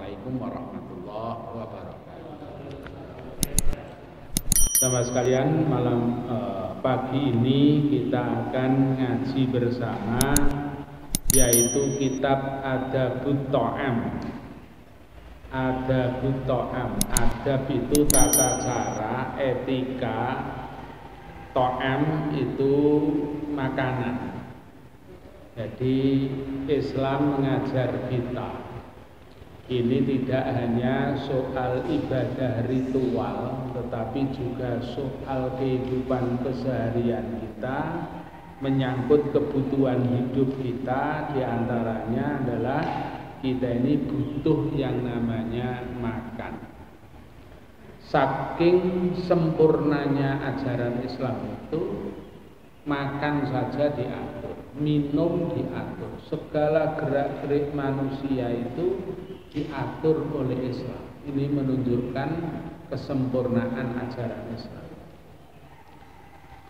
Wassalamualaikum warahmatullahi wabarakatuh. Sama sekalian, pagi ini kita akan ngaji bersama, yaitu kitab Adabut Ta'am. Adabut Ta'am, adab itu tata cara, etika, ta'am itu makanan. Jadi Islam mengajar kita, ini tidak hanya soal ibadah ritual, tetapi juga soal kehidupan keseharian kita, menyangkut kebutuhan hidup kita. Diantaranya adalah kita ini butuh yang namanya makan. Saking sempurnanya ajaran Islam itu, makan saja diatur, minum diatur, segala gerak-gerik manusia itu diatur oleh Islam. Ini menunjukkan kesempurnaan ajaran Islam.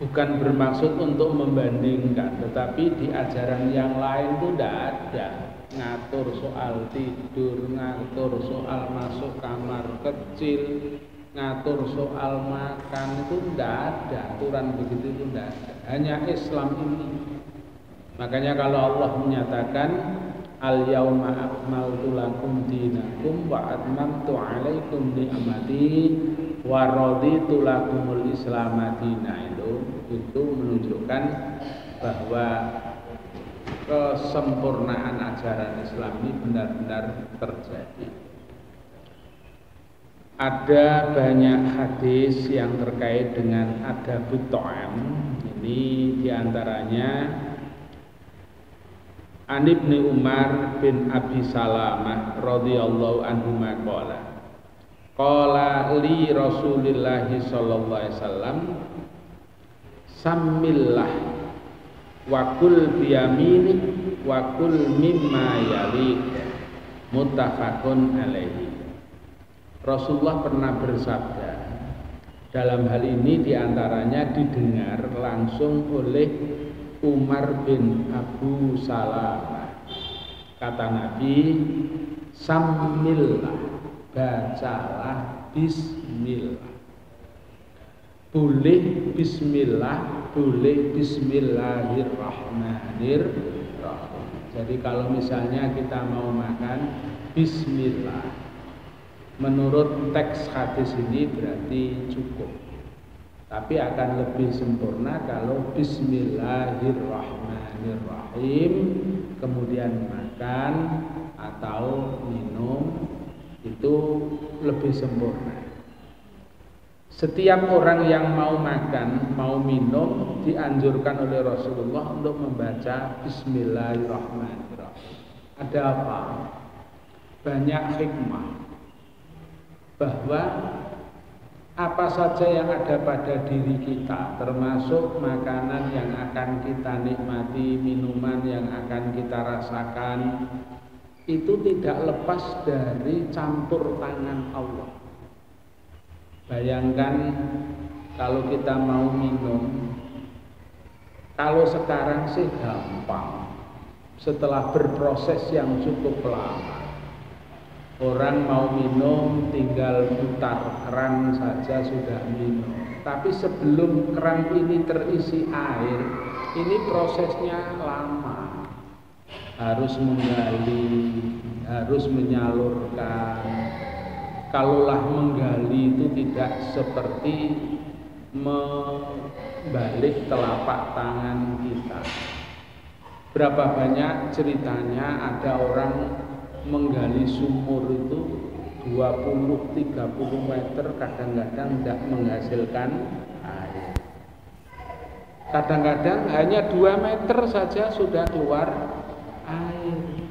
Bukan bermaksud untuk membandingkan, tetapi di ajaran yang lain itu tidak ada ngatur soal tidur, ngatur soal masuk kamar kecil, ngatur soal makan, itu tidak ada aturan begitu, itu tidak ada. Hanya Islam ini. Makanya kalau Allah menyatakan al-yauma akmaltu lakum dinakum wa atmamtu alaikum ni'mati wa raditu lakumul islam madina, itu menunjukkan bahwa kesempurnaan ajaran Islam ini benar-benar terjadi. Ada banyak hadis yang terkait dengan adabut ta'am. Ini diantaranya An Ibni Umar bin Abi Salamah radhiyallahu anhu qala qala li Rasulillah sallallahu alaihi wasallam sammillah wa kul biyaminik wa kul mimma yalik, muttafaqun alaihi. Rasulullah pernah bersabda, dalam hal ini diantaranya didengar langsung oleh Umar bin Abu Salamah. Kata Nabi, sammillah, bacalah bismillah. Boleh bismillah, boleh bismillahirrahmanirrahim. Jadi kalau misalnya kita mau makan, bismillah. Menurut teks hadis ini berarti cukup. Tapi akan lebih sempurna kalau bismillahirrahmanirrahim kemudian makan atau minum, itu lebih sempurna. Setiap orang yang mau makan, mau minum, dianjurkan oleh Rasulullah untuk membaca bismillahirrahmanirrahim. Ada apa? Banyak hikmah, bahwa apa saja yang ada pada diri kita, termasuk makanan yang akan kita nikmati, minuman yang akan kita rasakan, itu tidak lepas dari campur tangan Allah. Bayangkan kalau kita mau minum, kalau sekarang sih gampang, setelah berproses yang cukup lama. Orang mau minum tinggal putar keran saja sudah minum. Tapi sebelum keran ini terisi air, ini prosesnya lama. Harus menggali, harus menyalurkan. Kalaulah menggali itu tidak seperti membalik telapak tangan kita. Berapa banyak ceritanya ada orang menggali sumur itu 20-30 meter, kadang-kadang tidak menghasilkan air. Kadang-kadang hanya 2 meter saja sudah keluar air.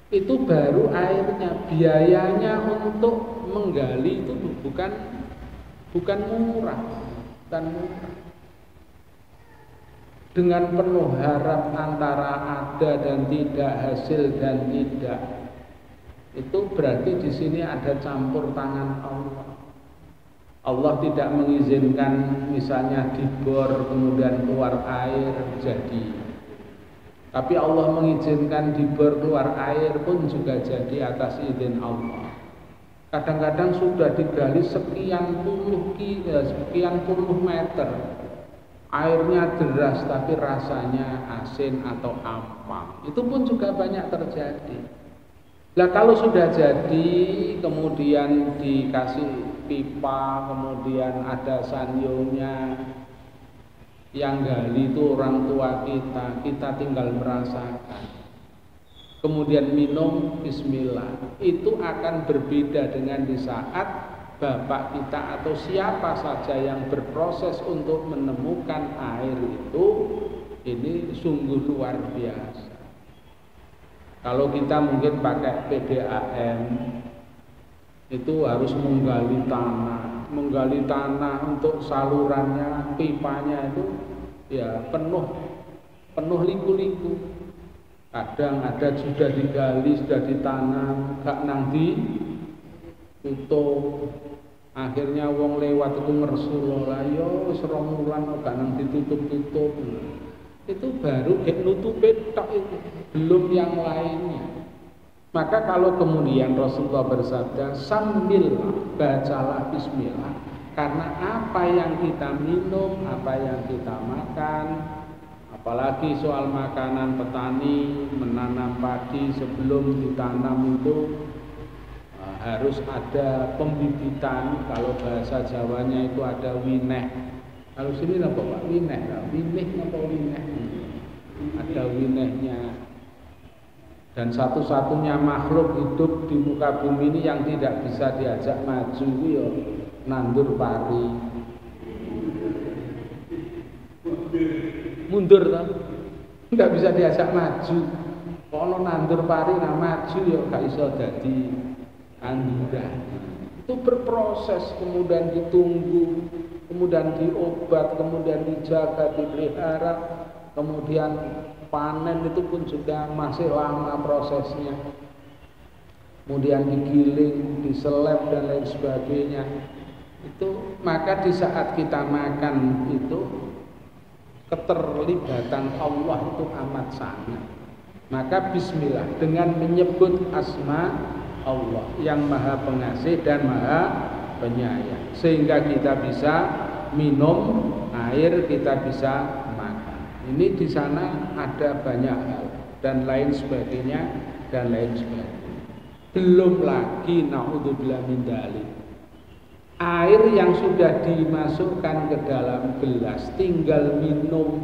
Itu baru airnya. Biayanya untuk menggali itu bukan murah, bukan murah. Dengan penuh harap antara ada dan tidak, hasil dan tidak, itu berarti di sini ada campur tangan Allah. Allah tidak mengizinkan misalnya dibor kemudian keluar air jadi. Tapi Allah mengizinkan dibor keluar air pun juga jadi atas izin Allah. Kadang-kadang sudah digali sekian puluh meter, airnya deras tapi rasanya asin atau ampang. Itu pun juga banyak terjadi. Nah kalau sudah jadi, kemudian dikasih pipa, kemudian ada sanyonya, yang gali itu orang tua kita tinggal merasakan. Kemudian minum bismillah. Itu akan berbeda dengan di saat bapak kita atau siapa saja yang berproses untuk menemukan air itu, ini sungguh luar biasa. Kalau kita mungkin pakai PDAM, itu harus menggali tanah untuk salurannya, pipanya itu ya penuh liku-liku. Kadang ada sudah digali, sudah ditanam, gak nang ditutup. Akhirnya wong lewat itu ngersul lah, yo serong wulan gak nang ditutup-tutup. Itu baru nutupin tok itu, belum yang lainnya. Maka kalau kemudian Rasulullah bersabda, sambil bacalah bismillah, karena apa yang kita minum, apa yang kita makan, apalagi soal makanan petani menanam padi sebelum ditanam itu harus ada pembibitan. Kalau bahasa Jawanya itu ada wineh. Kalau sini apa Pak? Wineh. Winih apa wineh? Ada winehnya. Dan satu-satunya makhluk hidup di muka bumi ini yang tidak bisa diajak maju ya nandur pari. Mundur toh? Enggak bisa diajak maju. Kalau nandur pari nah maju ya gak iso dadi anduran. Itu berproses, kemudian ditunggu, kemudian diobat, kemudian dijaga, dipelihara, kemudian panen itu pun juga masih lama prosesnya. Kemudian digiling, diseleb dan lain sebagainya. Itu maka di saat kita makan itu keterlibatan Allah itu amat sangat. Maka bismillah dengan menyebut asma Allah yang Maha Pengasih dan Maha Penyayang, sehingga kita bisa minum air, kita bisa makan. Ini di sana ada banyak hal dan lain sebagainya dan lain sebagainya. Belum lagi naudzubillah min dzalik, air yang sudah dimasukkan ke dalam gelas tinggal minum,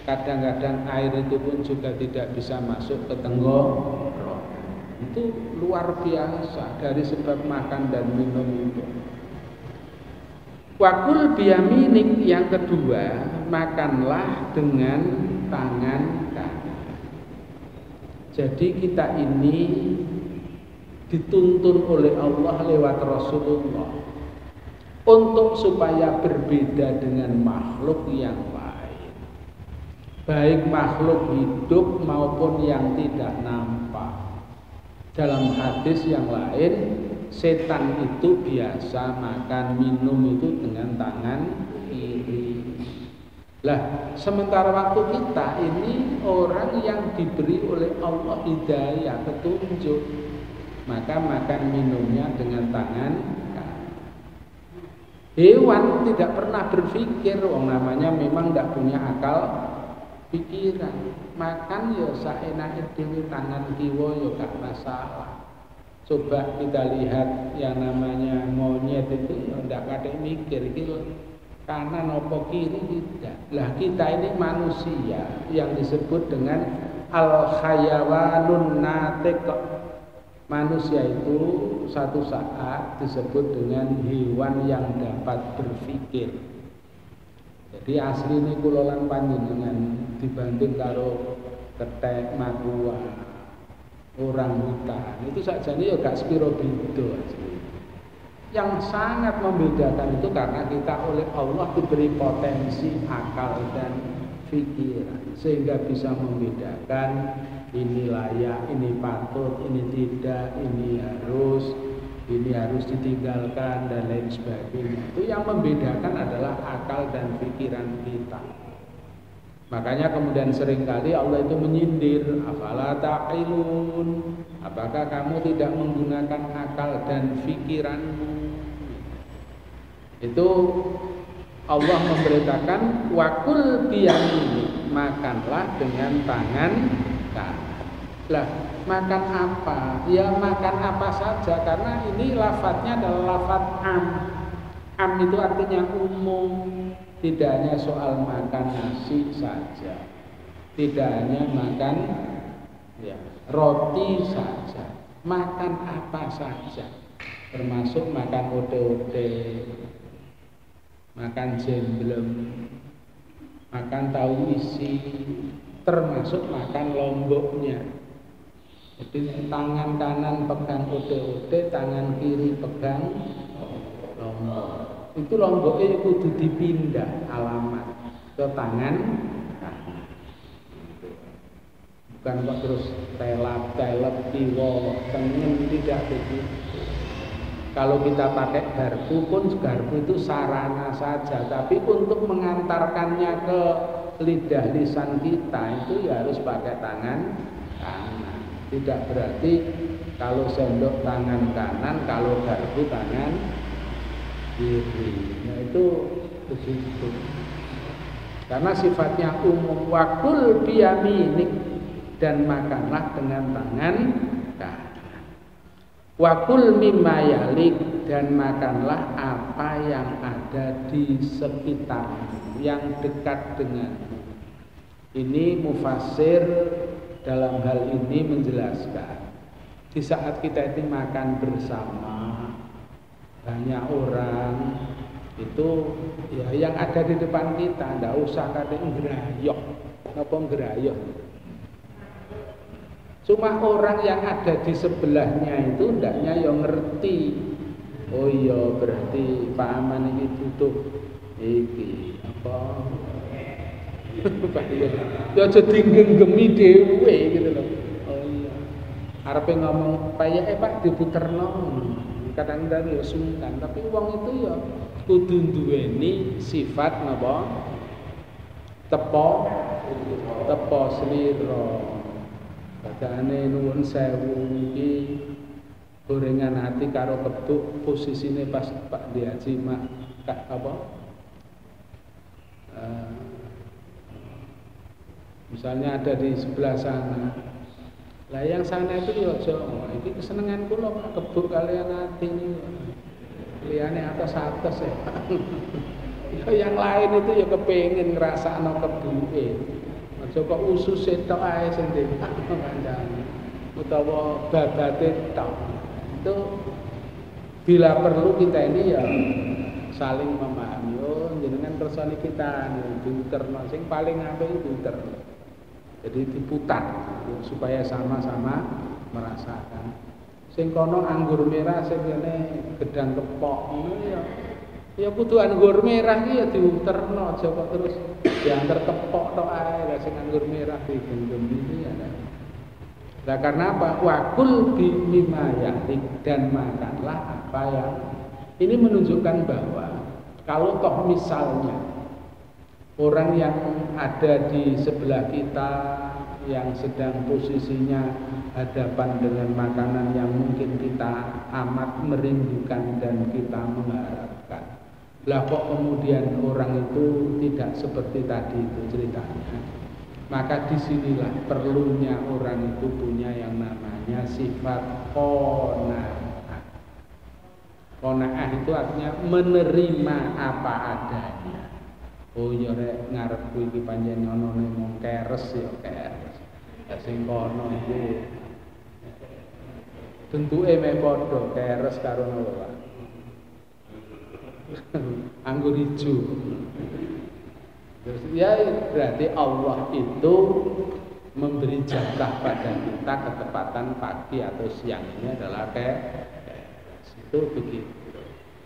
kadang-kadang air itu pun juga tidak bisa masuk ke tenggorokan. Itu luar biasa dari sebab makan dan minum itu. Wakul biyaminik, yang kedua, makanlah dengan tangan kanan. Jadi kita ini dituntun oleh Allah lewat Rasulullah untuk supaya berbeda dengan makhluk yang lain, baik makhluk hidup maupun yang tidak nampak. Dalam hadis yang lain, setan itu biasa makan minum itu dengan tangan kiri. Lah, sementara waktu kita ini orang yang diberi oleh Allah hidayah, petunjuk, maka makan minumnya dengan tangan kanan. Hewan tidak pernah berpikir, namanya memang tidak punya akal pikiran. Makan ya saenake dhewe, tangan kiwa ya gak masalah. Coba kita lihat yang namanya monyet itu ndak kadang mikir iki kanan apa kiri, tidak. Lah kita ini manusia yang disebut dengan al-hayawanun natiq. Manusia itu satu saat disebut dengan hewan yang dapat berpikir. Jadi asli ini kulolan panjenengan dibanding karo ketek, makua, orang hutan itu saja ini ya gak sepiro beda. Yang sangat membedakan itu karena kita oleh Allah diberi potensi akal dan pikiran, sehingga bisa membedakan ini layak, ini patut, ini tidak, ini harus ditinggalkan dan lain sebagainya. Itu yang membedakan adalah akal dan pikiran kita. Makanya kemudian seringkali Allah itu menyindir, afala taqilun, apakah kamu tidak menggunakan akal dan pikiranmu? Itu Allah memberitakan wakul biyamini, makanlah dengan tangan kanan. Lah, makan apa? Ya makan apa saja, karena ini lafadznya adalah lafadz am. Am itu artinya umum. Tidak hanya soal makan nasi saja, tidak hanya makan roti saja, makan apa saja, termasuk makan ote-ote, makan jemblem, makan tahu isi, termasuk makan lomboknya. Jadi tangan kanan pegang ote-ote, tangan kiri pegang lombok. Itu lomboknya kudu dipindah alamat ke tangan kanan. Bukan kok terus telap kiwo tengen, tidak begitu. Kalau kita pakai garpu pun, garpu itu sarana saja, tapi untuk mengantarkannya ke lidah lisan kita itu ya harus pakai tangan kanan. Tidak berarti kalau sendok tangan kanan, kalau garpu tangan kiri. Nah itu begitu. Karena sifatnya umum, wakul biyaminik, dan makanlah dengan tangan kanan. Wakul mimma yalik, dan makanlah apa yang ada di sekitar, yang dekat dengan. Ini mufassir dalam hal ini menjelaskan, di saat kita itu makan bersama banyak orang, itu ya yang ada di depan kita, ndak usah kate ngrayok. Napa ngrayok? Cuma orang yang ada di sebelahnya itu ndaknya ya ngerti. Oh iya, berarti Pak Aman ini tutup iki apa? Ya jadi genggemi dhewe gitu loh. Oh iya. Arepe ngomong payake Pak diputerno. Kadang-kadang ya sungkan, tapi wong itu ya kudu duweni sifat napa? Tepo slira. Kadane nuwun sewu iki gorengan hati karo kebuk, posisine pas Pak Diaji mak apa? Misalnya ada di sebelah sana. Lah yang sana itu ya aja, iki kesenengan kula Pak kebuk kalian ati niku. Liyane atas-atas ya. Ya yang lain itu ya kepengin ngrasakno kebuke. Aja kok ususe tok ae sing dipak kancane. Utawa babate tok. Itu bila perlu kita ini ya saling memahami. Oh jenengan kersane kita diuterno sing paling apik diuterno. Jadi diputar supaya sama-sama merasakan. Sing kono anggur merah, sing kene gedang kepok ngono ya. Ya kudu anggur merah iki ya diuterno, aja kok terus diantar kepok tok ae. Lah sing anggur merah digendem iki ya. Lah karena apa? Wakul bimima ya'tik, dan makanlah apa yang. Ini menunjukkan bahwa kalau toh misalnya orang yang ada di sebelah kita yang sedang posisinya hadapan dengan makanan yang mungkin kita amat merindukan dan kita mengharapkan. Lah kok kemudian orang itu tidak seperti tadi itu ceritanya. Maka disinilah perlunya orang itu punya yang namanya sifat qanaah. Qanaah itu artinya menerima apa adanya. Oh ya rek ngarepku iki pancen onone mung keres ya keres. Ya sing kono iki bentuke meh padha keres karo nopo Pak. Anggur ijo. Terus ya berarti Allah itu memberi jatah pada kita ketepatan pagi atau siang ini adalah keres. Itu begitu.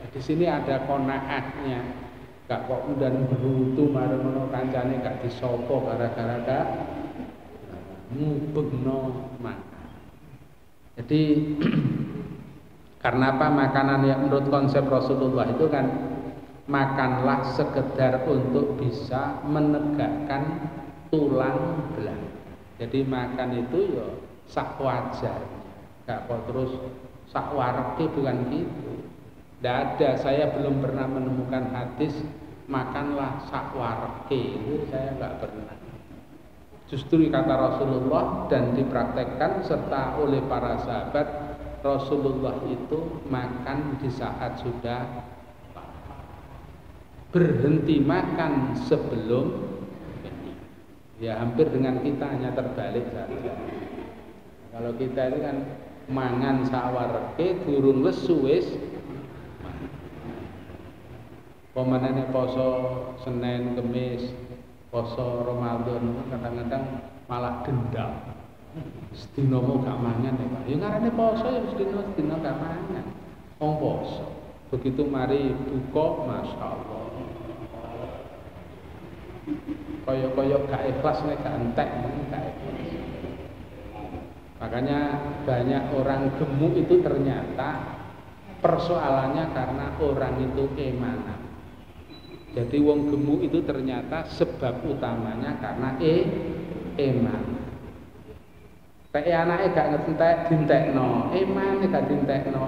Nah, di sini ada qanaahnya. Gak kok udan berutu marang kancane gak disopo gara-gara gak ngubegno makan. Jadi karena apa? Makanan yang menurut konsep Rasulullah itu kan makanlah sekedar untuk bisa menegakkan tulang belakang. Jadi makan itu ya sak wajarnya, gak kok terus sak wareke, bukan gitu. Tidak ada, saya belum pernah menemukan hadis makanlah sak wareke, itu saya nggak pernah. Justru kata Rasulullah dan dipraktekkan serta oleh para sahabat, Rasulullah itu makan di saat sudah berhenti makan sebelum ini. Ya hampir dengan kita, hanya terbalik saja. Kalau kita itu kan mangan sak wareke durung lesu wis. Pemenangnya poso Senin, Kemis, poso Ramadan, kadang-kadang malah dendam. Sedina mau gak mangan ya Pak. Ya ngarane poso ya sedina gak mangan. Wong poso. Begitu mari buka, Masya Allah. Koyok-koyok gak ikhlas nek gak entek, gak ikhlas. Makanya banyak orang gemuk itu ternyata persoalannya karena orang itu emanan. Jadi wong gemuk itu ternyata sebab utamanya karena eman. Kayak anaknya gak ngentek dintekno, eman gak dintekno.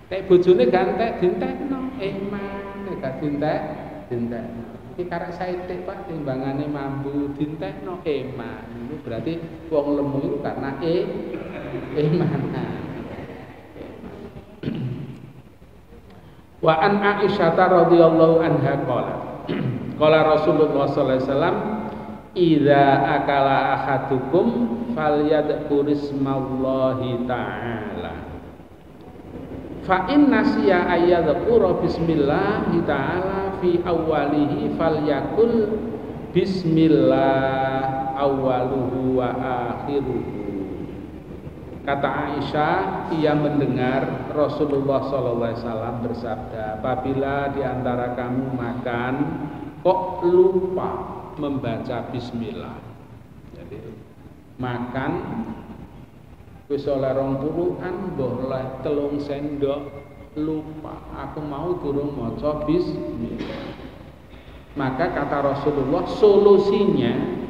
Kayak bojone gak entek dintekno, eman gak dintekno. Iki karek saithik Pak timbangane mambu dintekno eman. Itu berarti wong lemu itu karena emanan. Wa an Aisyah radhiyallahu anha qala Rasulullah sallallahu alaihi wasallam idza akala ahadukum falyadhkurismallahi ta'ala fa in nasiya ayyadhkura bismillahi ta'ala fi awwalihi falyakul bismillah awwaluhu wa akhiruhu. Kata Aisyah, ia mendengar Rasulullah SAW bersabda, apabila di antara kamu makan kok lupa membaca bismillah. Jadi makan wis oleh 20-an, boleh 3 sendok lupa, aku mau durung maca bismillah. Maka kata Rasulullah, solusinya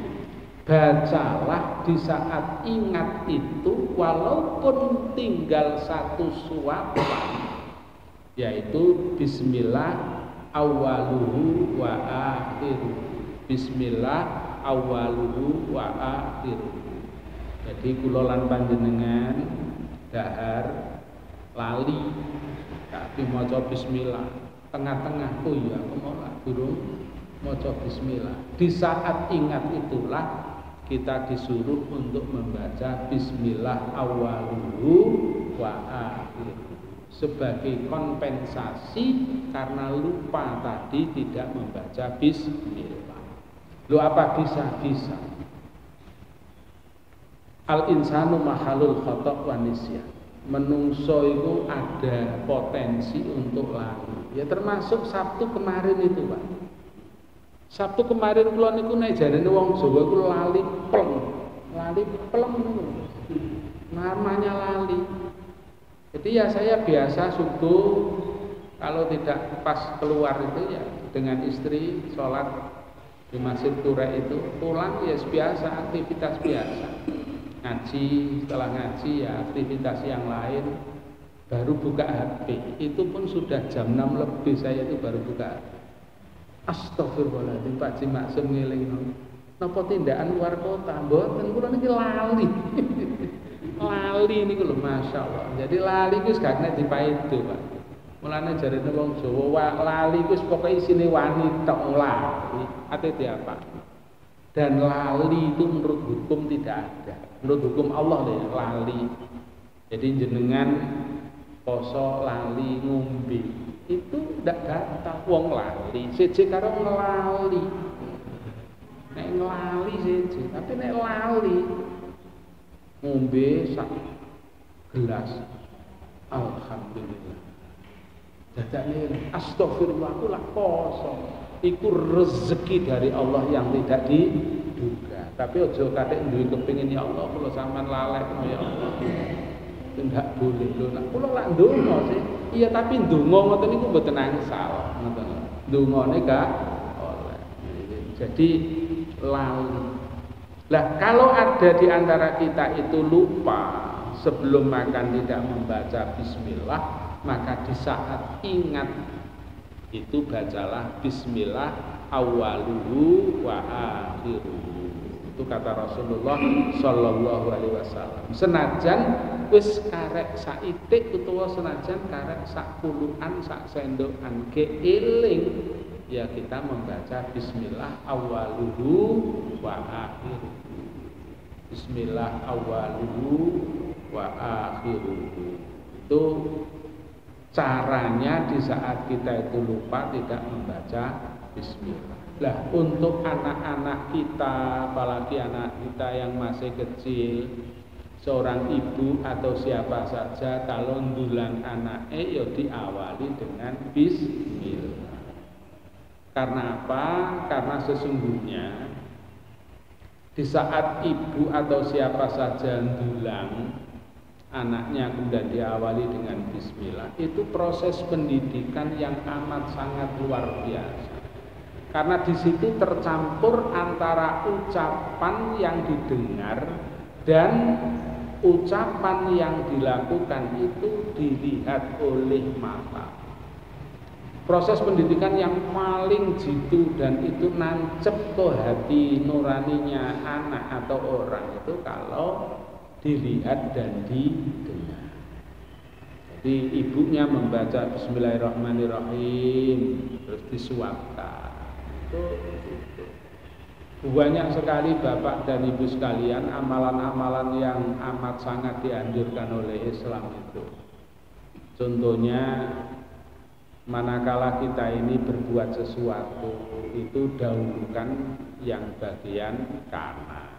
bacalah di saat ingat itu walaupun tinggal 1 suapan, yaitu bismillah awaluhu wa akhiruhu. Bismillah awaluhu wa akhiruhu. Jadi kula lan panjenengan dahar lali tapi maca bismillah tengah-tengah, oh iya aku mau durung maca bismillah. Di saat ingat itulah kita disuruh untuk membaca bismillah awaluhu wa akhiruhu sebagai kompensasi karena lupa tadi tidak membaca bismillah. Lu apa bisa? Al insanu mahalul khata' wa nisyan. Menungso itu ada potensi untuk lali. Ya termasuk Sabtu kemarin itu, Pak. Sabtu kemarin kula niku nek jarene wong Jawa iku lali pleng niku. Namanya lali. Jadi ya saya biasa subuh kalau tidak pas keluar itu ya dengan istri sholat di Masjid Ture itu, pulang ya biasa, aktivitas biasa. Ngaji, setelah ngaji ya aktivitas yang lain, baru buka HP. Itu pun sudah jam 6 lebih saya itu baru buka HP. Astagfirullahaladzim, Pak Ji Maksum ngeling napa tindakan luar kota mboten kula niki lali. Lali niku lho masyaallah. Jadi lali ku gak nek dipaido, Pak. Mulane jarene wong Jawa lali ku pokoke isine wani tok lali. Ate apa? Dan lali itu menurut hukum tidak ada. Menurut hukum Allah ya lali. Jadi jenengan poso lali ngombe itu ndak gatal wong lali siji karo ngelali. Nek ngelali siji, tapi nek lali ngombe sak gelas alhamdulillah. Dadane astagfirullah ku lak poso. Iku rezeki dari Allah yang tidak diduga. Tapi aja kathik duwe kepengin ya Allah kula sampean lalek ya Allah. Tidak boleh lho. Nek kula lak ndonga sih. Iya tapi ndonga ngoten niku mboten angsal, ngoten. Ndongane gak oleh. Jadi lali. Lah kalau ada di antara kita itu lupa sebelum makan tidak membaca bismillah, maka di saat ingat itu bacalah bismillah awaluhu wa akhiruhu. Itu kata Rasulullah sallallahu alaihi wasallam. Senajan wis karek saitik utawa senajan karek sak puluhan sak sendokan keeling, ya kita membaca bismillah awaluhu wa akhiruhu. Bismillah awaluhu wa akhiruhu. Itu caranya di saat kita itu lupa tidak membaca bismillah. Lah untuk anak-anak kita, apalagi anak kita yang masih kecil, seorang ibu atau siapa saja kalau ndulang anaknya ya diawali dengan bismillah. Karena apa? Karena sesungguhnya di saat ibu atau siapa saja ndulang anaknya kemudian diawali dengan bismillah, itu proses pendidikan yang amat sangat luar biasa. Karena di situ tercampur antara ucapan yang didengar dan ucapan yang dilakukan itu dilihat oleh mata. Proses pendidikan yang paling jitu dan itu nancep ke hati nuraninya anak atau orang itu kalau dilihat dan didengar. Jadi ibunya membaca bismillahirrahmanirrahim terus disuapkan. Itu. Banyak sekali Bapak dan Ibu sekalian amalan-amalan yang amat sangat dianjurkan oleh Islam itu. Contohnya manakala kita ini berbuat sesuatu itu dahulukan yang bagian kanan.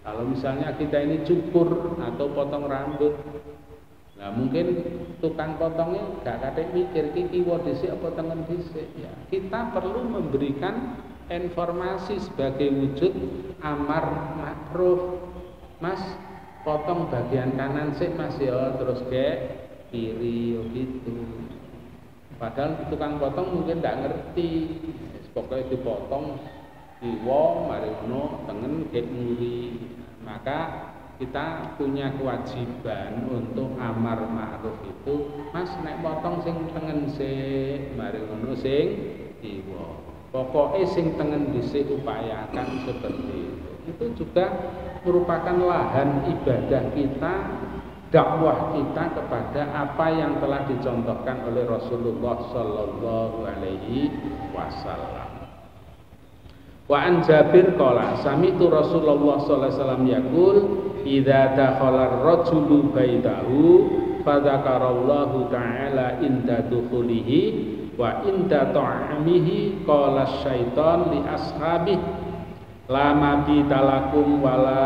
Kalau misalnya kita ini cukur atau potong rambut, nah mungkin tukang potongnya gak kadang mikir iki kiwa dhisik apa tengen dhisik ya. Kita perlu memberikan informasi sebagai wujud amar ma'ruf. Mas, potong bagian kanan sik Mas ya, terus ke kiri gitu. Padahal tukang potong mungkin tidak ngerti, pokoknya dipotong kiwa mari ngono tengen ke muri. Maka kita punya kewajiban untuk amar ma'ruf itu, Mas nek potong sing tengen sik, mari ngono sing kiwa. Pokoknya sing tengen dhisik upayakan seperti itu. Itu juga merupakan lahan ibadah kita, dakwah kita kepada apa yang telah dicontohkan oleh Rasulullah sallallahu alaihi wasallam. Wa an Jabir qala sami'tu Rasulullah sallallahu alaihi wasallam yaqul idza dakhala ar-rajulu baitahu fa dzakarallahu ta'ala inda dukhulihi wa inda ta'amihi qala syaitan li ashabihi la mabita lakum wala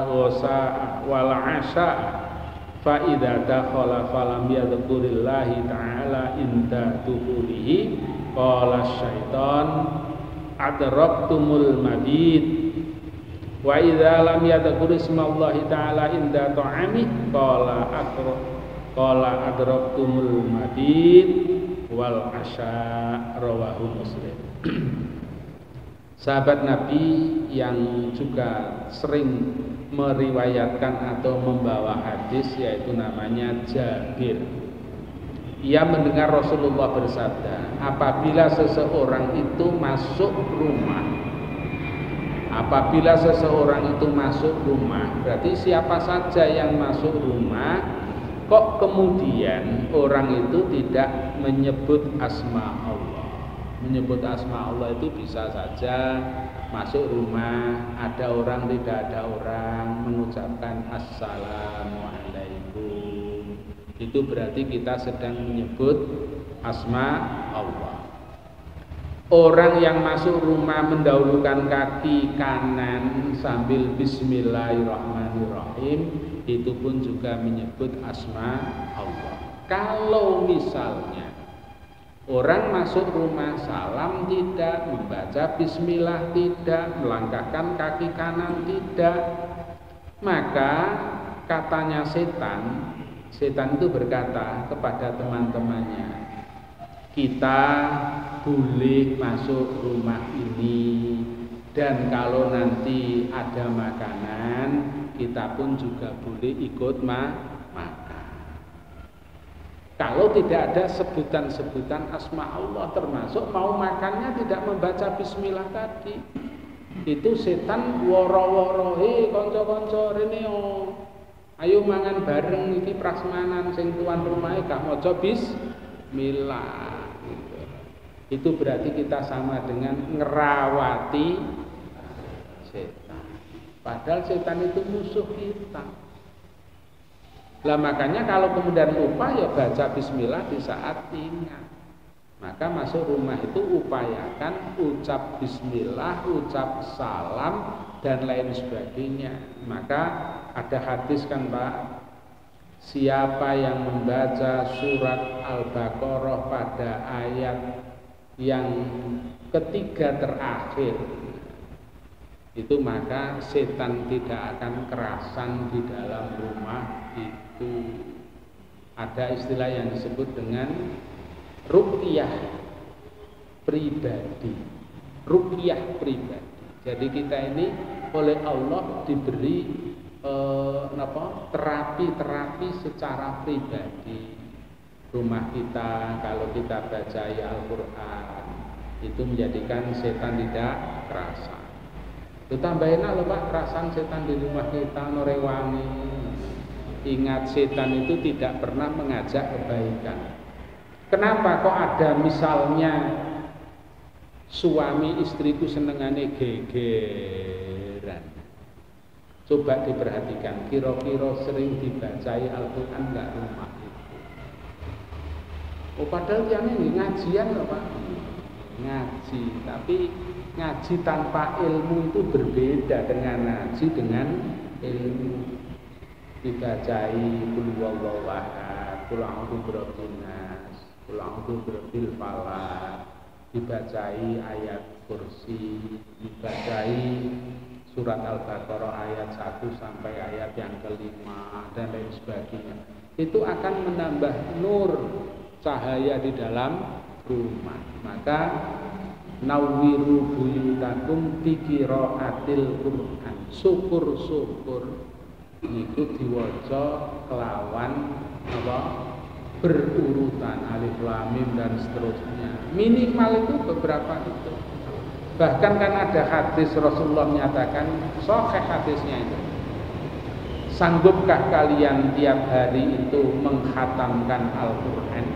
ghosa wala asya fa idza dakhala falam yadhkurillahi ta'ala inda dukhulihi qala syaitan adraktumul mabit wa idza lam yadhkur ismallahi ta'ala inda ta'ami qala adraktumul mabit wal asya rawahu Muslim. Sahabat Nabi yang juga sering meriwayatkan atau membawa hadis yaitu namanya Jabir. Ia mendengar Rasulullah bersabda, apabila seseorang itu masuk rumah, berarti siapa saja yang masuk rumah, kok kemudian orang itu tidak menyebut asma Allah. Menyebut asma Allah itu bisa saja masuk rumah, ada orang tidak ada orang, mengucapkan assalamualaikum. Itu berarti kita sedang menyebut asma Allah. Orang yang masuk rumah mendahulukan kaki kanan sambil bismillahirrahmanirrahim, itu pun juga menyebut asma Allah. Kalau misalnya orang masuk rumah salam tidak, membaca bismillah tidak, melangkahkan kaki kanan tidak, maka katanya setan itu berkata kepada teman-temannya, kita boleh masuk rumah ini Dan kalau nanti ada makanan, kita pun juga boleh ikut makan. Kalau tidak ada sebutan-sebutan asma Allah, termasuk mau makannya tidak membaca bismillah tadi, itu setan woro-woro, konco-konco rene ayo mangan bareng iki prasmanan, sing tuan rumahe gak maca bismillah gitu. Itu berarti kita sama dengan ngerawati setan. Padahal setan itu musuh kita. Lah makanya kalau kemudian lupa ya baca bismillah di saat ingat. Maka masuk rumah itu upayakan ucap bismillah, ucap salam dan lain sebagainya. Maka ada hadis kan Pak, siapa yang membaca surat Al-Baqarah pada ayat yang ketiga terakhir, itu maka setan tidak akan kerasan di dalam rumah itu. Ada istilah yang disebut dengan ruqyah pribadi. Ruqyah pribadi. Jadi kita ini oleh Allah diberi terapi secara pribadi. Rumah kita kalau kita baca Al-Qur'an itu menjadikan setan tidak kerasa. Itu tambahin lho Pak, kerasan setan di rumah kita norewangi. Ingat setan itu tidak pernah mengajak kebaikan. Kenapa kok ada misalnya suami istri itu senengane gegeran? Coba diperhatikan, kira-kira sering dibacai Al-Quran enggak rumah itu? Oh padahal yang ini ngajian loh Pak, ngaji, tapi ngaji tanpa ilmu itu berbeda dengan ngaji dengan ilmu. Dibacai qul huwallahu ahad, qul a'udzu birabbin nas, qul a'udzu birabbil falaq, dibacai ayat kursi, dibacai surat Al-Baqarah ayat 1 sampai ayat yang kelima dan lain sebagainya. Itu akan menambah nur cahaya di dalam rumah. Maka nawwiru buyutakum bi qiraatil Qur'an. Syukur-syukur niku diwaca kelawan apa? Berurutan alif lam mim dan seterusnya. Minimal itu beberapa itu. Bahkan kan ada hadis Rasulullah menyatakan, sahih hadisnya itu, sanggupkah kalian tiap hari itu menghatamkan Al-Quran?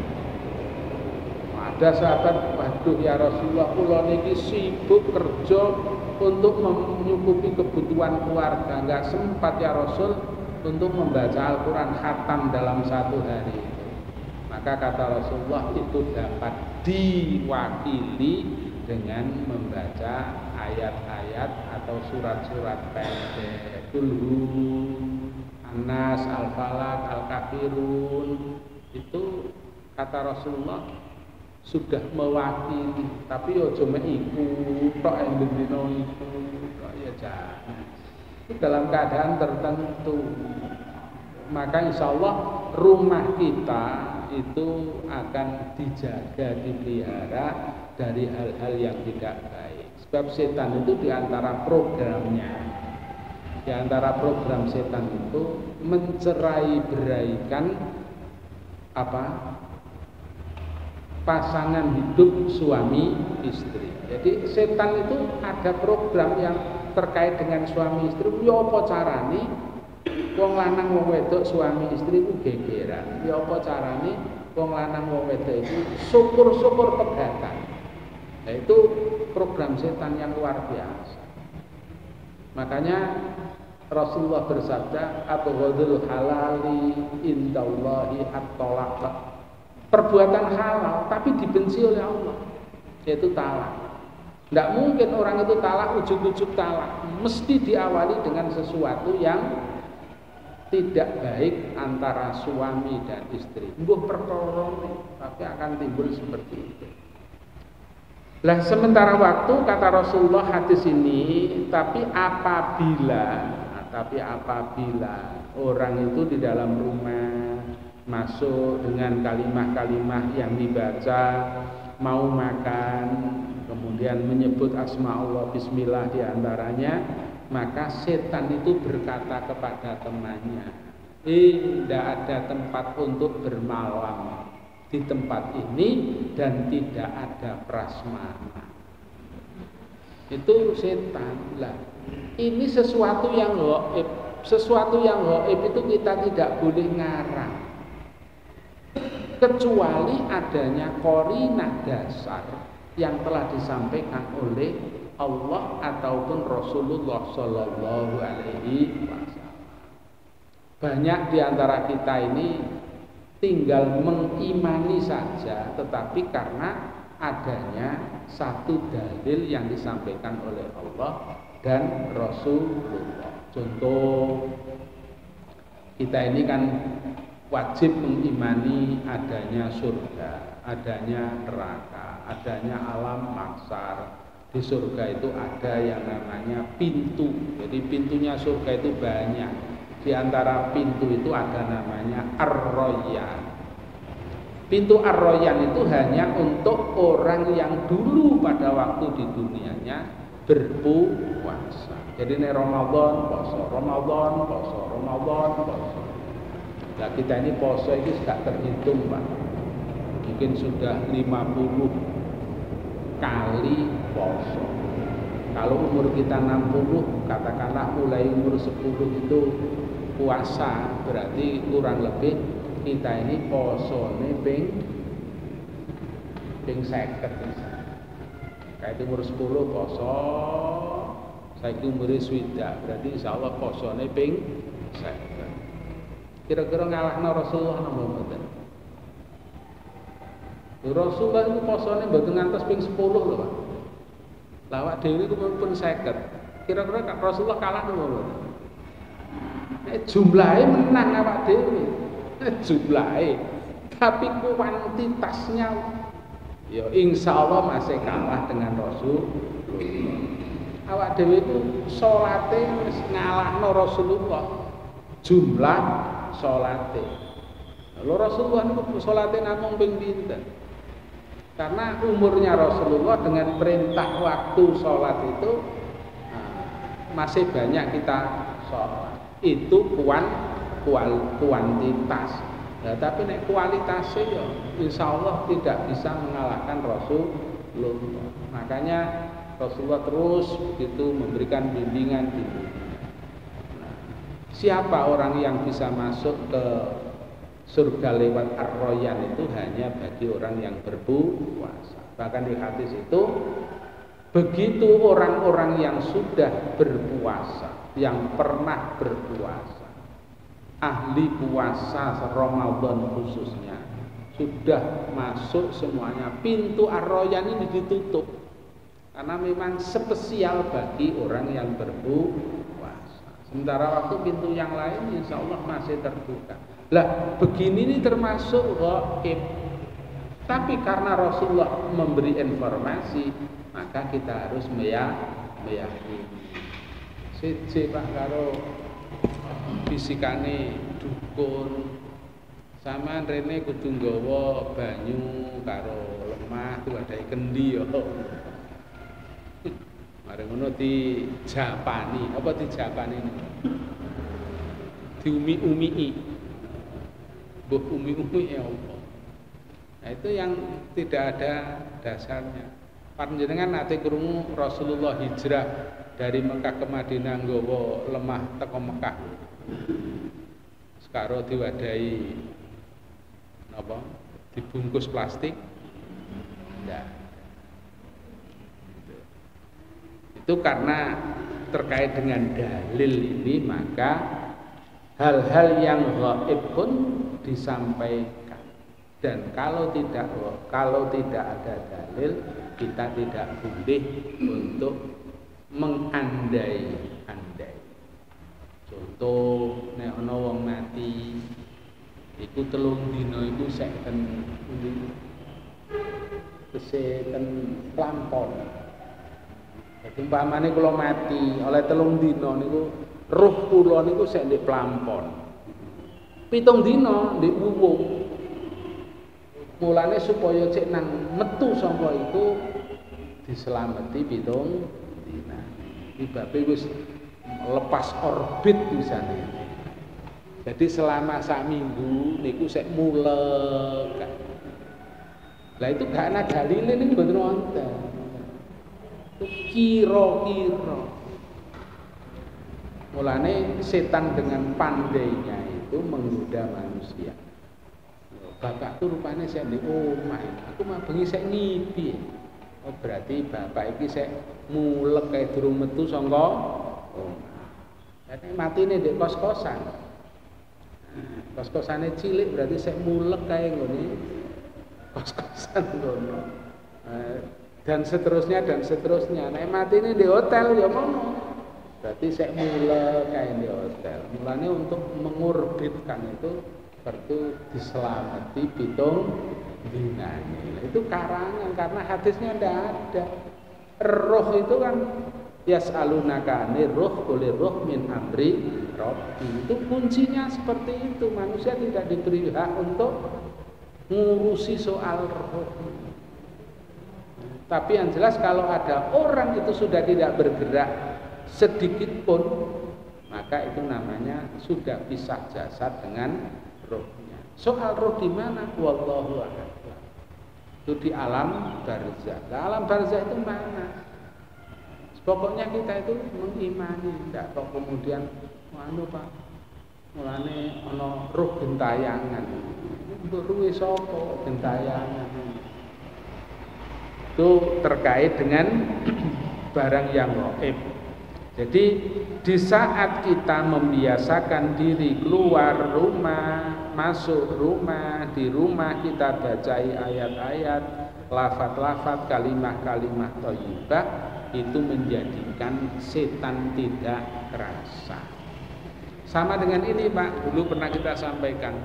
Ada sahabat, waduh ya Rasulullah, kula niki sibuk kerja untuk menyukupi kebutuhan keluarga, enggak sempat ya Rasul untuk membaca Al-Quran khatam dalam satu hari. Maka kata Rasulullah, itu dapat diwakili dengan membaca ayat-ayat atau surat-surat pendek, Qul An-Nas, Al-Falaq, Al-Kafirun. Itu kata Rasulullah sudah mewakili. Tapi yo cuma iku tok endino iku tok ya jangan. Itu dalam keadaan tertentu. Maka insya Allah rumah kita itu akan dijaga, dipelihara dari hal-hal yang tidak baik. Sebab setan itu diantara programnya, diantara program setan itu mencerai-beraikan pasangan hidup suami istri. Jadi setan itu ada program yang terkait dengan suami istri. Ya apa carane wong lanang wong wedok suami istri itu gegeran? Ya apa carane wong lanang wong wedok itu syukur-syukur pegatan? Nah, itu program setan yang luar biasa. Makanya Rasulullah bersabda, abghadul halali indallahi at-talaq. Perbuatan halal tapi dibenci oleh Allah, yaitu talak. Tidak mungkin orang itu talak ujug-ujug talak, mesti diawali dengan sesuatu yang tidak baik antara suami dan istri. Mbuh perkara tapi akan timbul seperti itu. Lah sementara waktu kata Rasulullah hadis ini, tapi apabila orang itu di dalam rumah masuk dengan kalimah-kalimah yang dibaca mau makan kemudian menyebut asma Allah bismillah diantaranya, maka setan itu berkata kepada temannya, tidak ada tempat untuk bermalam di tempat ini dan tidak ada prasmanan. Itu setan lah. Ini sesuatu yang gaib. Sesuatu yang gaib itu kita tidak boleh ngarang, kecuali adanya qarinah dasar yang telah disampaikan oleh Allah ataupun Rasulullah Shallallahu Alaihi Wasallam. Banyak di antara kita ini tinggal mengimani saja, tetapi karena adanya satu dalil yang disampaikan oleh Allah dan Rasulullah. Contoh, kita ini kan wajib mengimani adanya surga, adanya neraka, adanya alam mahsyar. Di surga itu ada yang namanya pintu. Jadi pintunya surga itu banyak. Di antara pintu itu ada namanya Ar-Rayyan. Pintu Ar-Rayyan itu hanya untuk orang yang dulu pada waktu di dunianya berpuasa. Jadi ini Ramadan poso, Ramadan poso, Ramadan poso. Nah kita ini poso ini sudah terhitung Pak. Mungkin sudah 50 kali poso. Kalau umur kita 60, katakanlah mulai umur 10 itu puasa, berarti kurang lebih kita ini posone ping 50 misalnya. Kayak umur 10 poso, saiki umure swidak, berarti insyaallah posone ping 50. Kira-kira ngalahno Rasulullah napa mboten? Rasulullah itu posone mboten ngantos ping 10 lho, Pak. Lawak dhewe iku pun 50. Kira-kira Rasulullah kalah napa mboten? Jumlahnya menang awak dhewe. Jumlahnya, tapi kuantitasnya ya insya Allah masih kalah dengan Rasul. Awak dhewe itu salate wis ngalahno Rasulullah jumlah salate. Lho Rasulullah niku salate namung ping pinten? Karena umurnya Rasulullah dengan perintah waktu salat itu masih banyak kita salat. Itu kuantitas. Nah, tapi nek kualitasnya ya insyaallah tidak bisa mengalahkan Rasulullah. Makanya Rasulullah terus begitu memberikan bimbingan. Siapa orang yang bisa masuk ke surga lewat Ar-Rayyan itu hanya bagi orang yang berpuasa. Bahkan di hadis itu begitu orang-orang yang sudah berpuasa, yang pernah berpuasa, ahli puasa Ramadan khususnya, sudah masuk semuanya, pintu Ar-Rayyan ini ditutup karena memang spesial bagi orang yang berpuasa. Sementara waktu pintu yang lain insya Allah masih terbuka. Lah begini ini termasuk gaib, tapi karena Rasulullah memberi informasi, maka kita harus meyakini. Siji Pak karo fisikane dukun, sampean rene kudu nggawa banyu karo lemah diwadahi kendi ya. Mari ngono dijapani, apa dijapani niku? Diumi-umii. Mbok umi-umi ya Allah. Nah itu yang tidak ada dasarnya. Panjenengan nate krungu Rasulullah hijrah dari Mekah ke Madinah nggawa lemah teko Mekah. Sekarang diwadahi apa? Dibungkus plastik. Enggak. Itu karena terkait dengan dalil ini, maka hal-hal yang gaib pun disampaikan. Dan kalau tidak ada dalil, kita tidak boleh untuk mengandai-andai. Contoh nek ana wong mati iku 3 dina iku seken keseken plampon. Jadi umpamane kula mati oleh 3 dina niku ruh kula niku sek ndek plampon. 7 dina ndek wuwung. Mulane supaya cek nang metu sangka iku diselamati 7 dina. Iki babe wis lepas orbit misalnya. Jadi selama sak minggu niku sik mulek. Lah itu gak ana dalile niku mboten wonten. Kira-kira. Mulane setan dengan pandainya itu menggoda manusia. Bapak tuh rupanya saya di omah, aku mah bengi saya ngipi. Oh berarti bapak iki saya mulek kayak durung metu sangka omah. Jadi mati nih di kos-kosan. Kos-kosannya cilik berarti saya mulek kayak ngene kos-kosan ngono. Dan seterusnya. Nek mati nih di hotel ya ngono. Berarti saya mulek kayak di hotel. Mulanya untuk mengorbitkan itu perlu diselamati 7 dinane. Itu karangan karena hadisnya tidak ada. Roh itu kan yas'alunaka anir ruh qul ruh min amri rabbi. Itu kuncinya seperti itu. Manusia tidak diberi hak untuk ngurusi soal roh. Tapi yang jelas kalau ada orang itu sudah tidak bergerak sedikit pun, maka itu namanya sudah pisah jasad dengan rohnya. Soal roh di mana? Wallahu a'lam. Itu di alam barzakh. Alam barzakh itu mana? Pokoknya kita itu mengimani, tidak kok kemudian anu Pak. Mulane ana roh gentayangan. Ruwe sapa gentayangan? Itu terkait dengan barang yang gaib. Jadi di saat kita membiasakan diri keluar rumah, masuk rumah, di rumah kita bacai ayat-ayat, lafaz-lafaz, kalimah-kalimah thayyibah, itu menjadikan setan tidak terasa. Sama dengan ini Pak, dulu pernah kita sampaikan.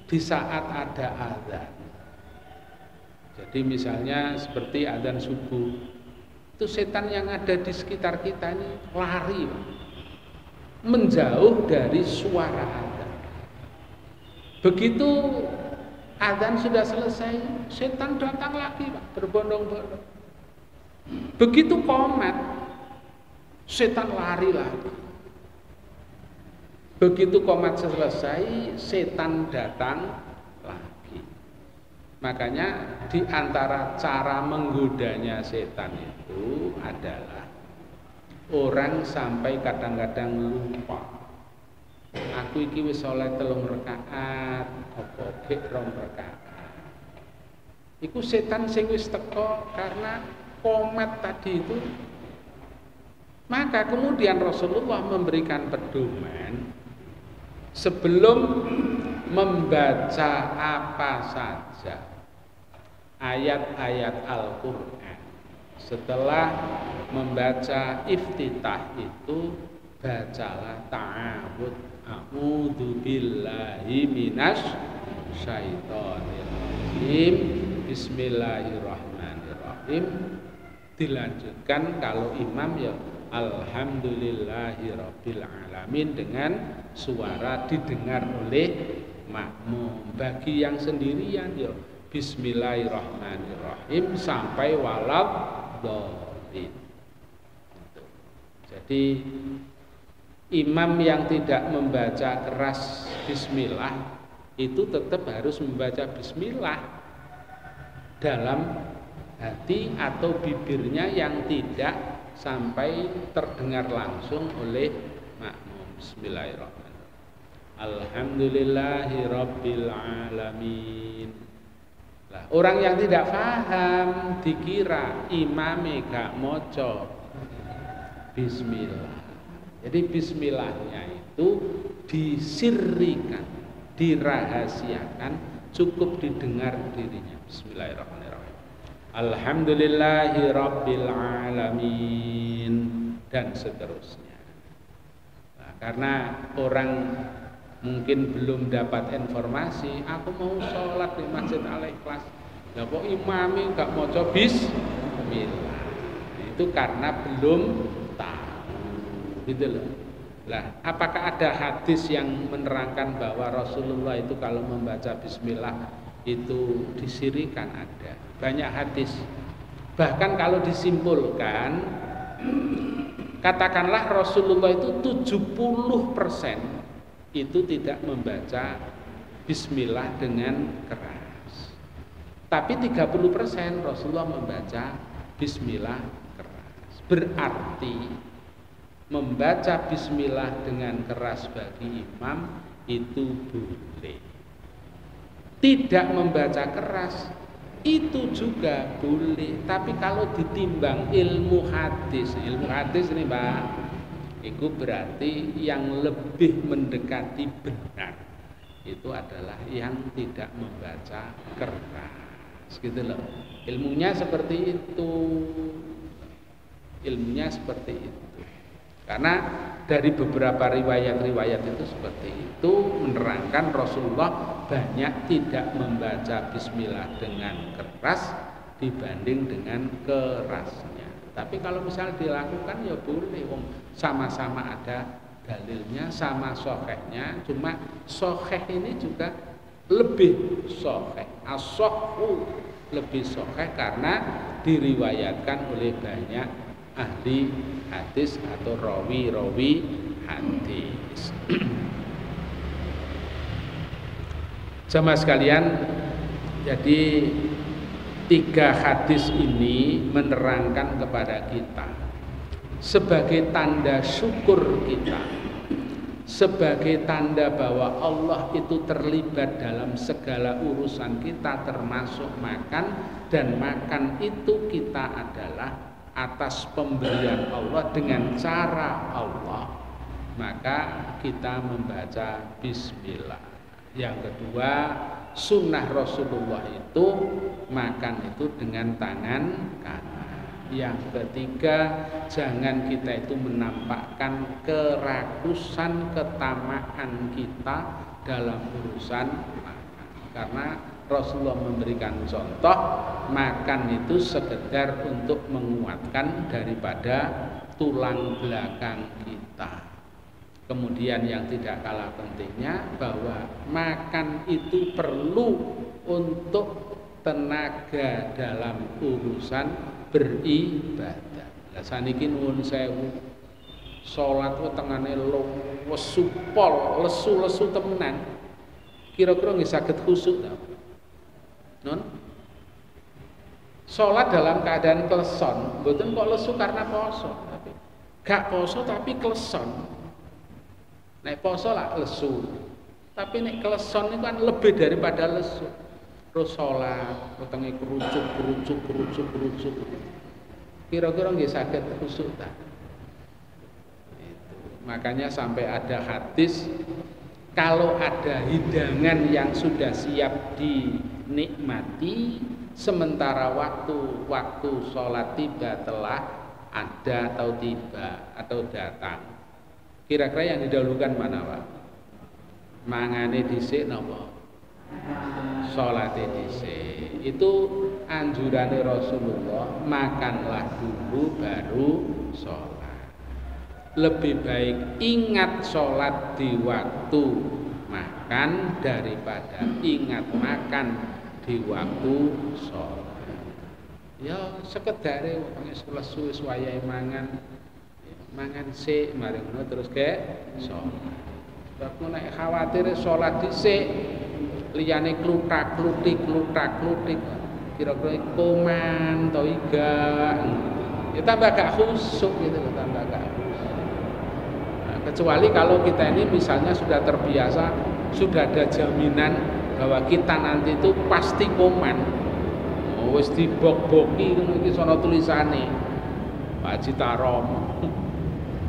Di saat ada azan. Jadi misalnya seperti azan subuh, itu setan yang ada di sekitar kita ini lari, Pak. Menjauh dari suara azan. Begitu azan sudah selesai, setan datang lagi, Pak, berbondong-bondong. Begitu qomat, setan lari lagi. Begitu qomat selesai, setan datang lagi. Makanya di antara cara menggodanya setan itu adalah orang sampai kadang-kadang lupa. Aku iki wis salat 3 rakaat, apa gek 2 rakaat. Iku setan sing wis teko karena qomat tadi itu. Maka kemudian Rasulullah memberikan pedoman sebelum membaca apa saja ayat-ayat Al-Quran, setelah membaca iftitah itu bacalah ta'awud, a'udzu billahi minasy syaithanir rajim, bismillahirrahmanirrahim. Dilanjutkan kalau imam ya alhamdulillahirabbil alamin dengan suara didengar oleh makmum. Bagi yang sendirian ya bismillahirrahmanirrahim sampai waladhdallin. Jadi imam yang tidak membaca keras bismillah itu tetap harus membaca bismillah dalam hati atau bibirnya yang tidak sampai terdengar langsung oleh makmum. Bismillahirrahmanirrahim. Alhamdulillahirabbil alamin. Lah, orang yang tidak paham dikira imame gak maca bismillah. Jadi bismillahnya itu disirrikan, dirahasiakan, cukup didengar dirinya. Bismillahirrahmanirrahim. Alhamdulillahirabbil alamin dan seterusnya. Nah, karena orang mungkin belum dapat informasi, aku mau sholat di Masjid Al-Ikhlas, lah kok imami gak maca bismillah. Itu karena belum tahu, gitu loh. Lah, apakah ada hadis yang menerangkan bahwa Rasulullah itu kalau membaca bismillah itu disirikan? Ada. Banyak hadis. Bahkan kalau disimpulkan, katakanlah Rasulullah itu 70% itu tidak membaca bismillah dengan keras. Tapi 30% Rasulullah membaca bismillah keras. Berarti membaca bismillah dengan keras bagi imam itu boleh. Tidak membaca keras itu juga boleh. Tapi kalau ditimbang ilmu hadis ini Mbak, itu berarti yang lebih mendekati benar itu adalah yang tidak membaca keras, gitu loh. Ilmunya seperti itu. Karena dari beberapa riwayat-riwayat itu seperti itu menerangkan Rasulullah banyak tidak membaca bismillah dengan keras dibanding dengan kerasnya. Tapi kalau misalnya dilakukan ya boleh, sama-sama ada dalilnya, sama sahihnya. Cuma sahih ini juga lebih sahih, as-sahhu lebih sahih karena diriwayatkan oleh banyak ahli hadis atau rawi-rawi hadis. Jamaah sekalian, jadi 3 hadis ini menerangkan kepada kita sebagai tanda syukur kita, sebagai tanda bahwa Allah itu terlibat dalam segala urusan kita termasuk makan, dan makan itu kita adalah atas pemberian Allah dengan cara Allah, maka kita membaca bismillah. Yang kedua, sunnah Rasulullah itu makan itu dengan tangan kanan. Yang ketiga, jangan kita itu menampakkan kerakusan, ketamaan kita dalam urusan makan, karena Rasulullah memberikan contoh makan itu sekedar untuk menguatkan daripada tulang belakang kita. Kemudian yang tidak kalah pentingnya bahwa makan itu perlu untuk tenaga dalam urusan beribadah. Lah saniki nuwun sewu, salat wetengane lesu pol, lesu-lesu temenan. Kira-kira nggih saged khusyuk ta? Non? Salat dalam keadaan kleson, mboten kok lesu karena poso, tapi gak poso tapi kleson. Nek poso lah lesu, tapi nek kleson itu kan lebih daripada lesu. Terus salat, wetenge kerucuk. Kira-kira nggih saged khusyuk ta? Itu. Makanya sampai ada hadis, kalau ada hidangan yang sudah siap dinikmati, sementara waktu sholat tiba telah ada atau tiba atau datang, kira-kira yang didahulukan mana Pak? Mangane dhisik napa? Sholate dhisik. Itu anjurannya Rasulullah, makanlah dulu baru sholat. Lebih baik ingat sholat di waktu makan daripada ingat makan di waktu sholat. Ya sekedare wis lesu wis wayahe mangan sik mari ngono terus ke sholat. Sebab nek khawatir sholat dhisik liyane kluthak-kluthik kira-kira koman to iga. Ya tambah gak khusyuk gitu, tambah gak khusyuk. Nah, kecuali kalau kita ini misalnya sudah terbiasa, sudah ada jaminan bahwa kita nanti itu pasti koman. Oh, wis dibok-boki ngono iki sono tulisane. Pak Haji Tarom,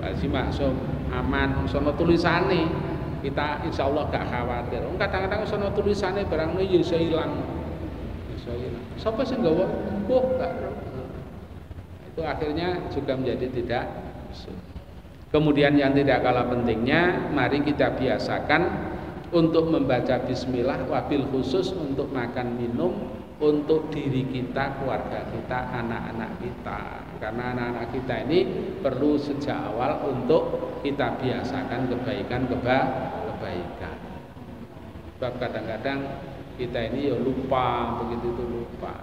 Pak Haji Maksum, aman sono tulisane. Kita insya Allah gak khawatir. Kadang-kadang sono tulisane barangnya ya iso ilang. Iso ilang. Sapa sing nggawa? Gak. Itu akhirnya juga menjadi tidak khusyuk. Kemudian yang tidak kalah pentingnya, mari kita biasakan untuk membaca bismillah, wabil khusus untuk makan minum, untuk diri kita, keluarga kita, anak-anak kita. Karena anak-anak kita ini perlu sejak awal untuk kita biasakan kebaikan. Sebab kadang-kadang kita ini ya lupa, begitu itu lupa.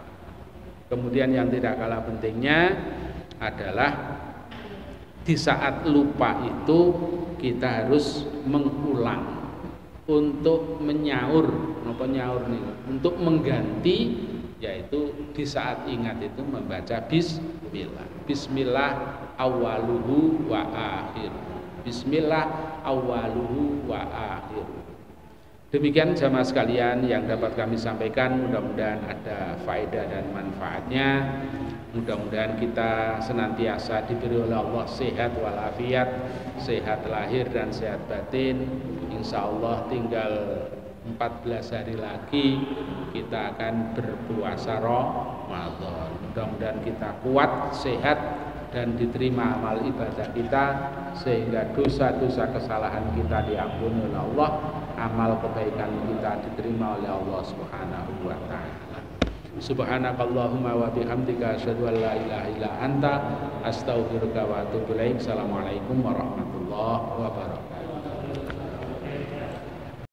Kemudian yang tidak kalah pentingnya adalah di saat lupa itu kita harus mengulang untuk menyaur, untuk mengganti, yaitu di saat ingat itu membaca bismillah. Bismillah awaluhu wa akhir. Bismillah awaluhu wa akhir. Demikian jamaah sekalian yang dapat kami sampaikan, mudah-mudahan ada faedah dan manfaatnya. Mudah-mudahan kita senantiasa diberi oleh Allah sehat walafiat, sehat lahir dan sehat batin. Insya Allah tinggal 14 hari lagi kita akan berpuasa Ramadan. Mudah-mudahan kita kuat, sehat, dan diterima amal ibadah kita, sehingga dosa-dosa kesalahan kita diampuni oleh Allah, amal kebaikan kita diterima oleh Allah Subhanahu wa taala. Subhanakallahumma wa bihamdika asyhadu an la ilaha illa anta astaghfiruka wa atubu ilaik. Assalamualaikum warahmatullahi wabarakatuh.